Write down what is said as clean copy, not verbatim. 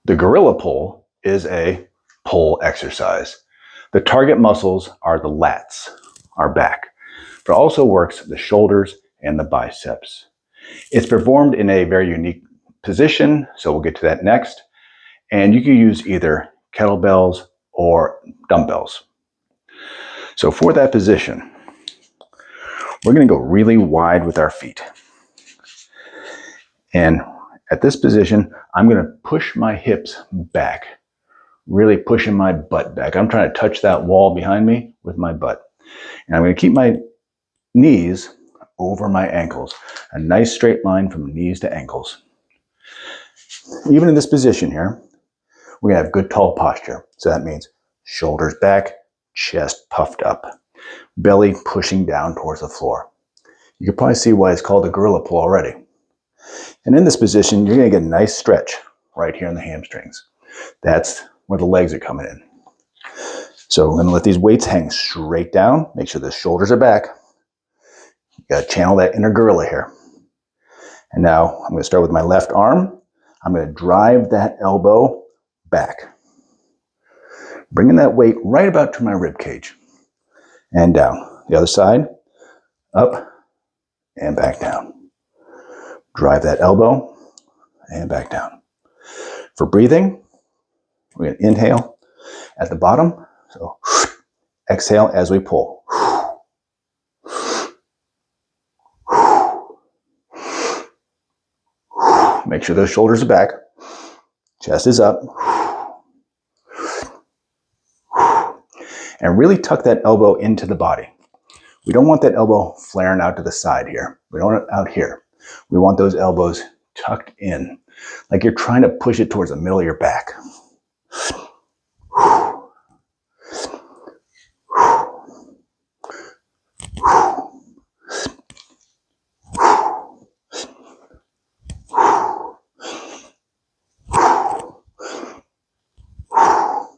The gorilla pull is a pull exercise. The target muscles are the lats, our back, but it also works the shoulders and the biceps. It's performed in a very unique position, so we'll get to that next. And you can use either kettlebells or dumbbells. So for that position, we're going to go really wide with our feet. And at this position, I'm going to push my hips back, really pushing my butt back. I'm trying to touch that wall behind me with my butt. And I'm going to keep my knees over my ankles. A nice straight line from knees to ankles. Even in this position here, we're going to have good tall posture. So that means shoulders back, chest puffed up, belly pushing down towards the floor. You can probably see why it's called a gorilla pull already. And in this position, you're going to get a nice stretch right here in the hamstrings. That's where the legs are coming in. So we're going to let these weights hang straight down. Make sure the shoulders are back. You got to channel that inner gorilla here. And now I'm going to start with my left arm. I'm going to drive that elbow back, bringing that weight right about to my rib cage and down. The other side, up and back down. Drive that elbow and back down. For breathing, we're going to inhale at the bottom. So exhale as we pull. Make sure those shoulders are back. Chest is up. And really tuck that elbow into the body. We don't want that elbow flaring out to the side here. We don't want it out here. We want those elbows tucked in, like you're trying to push it towards the middle of your back.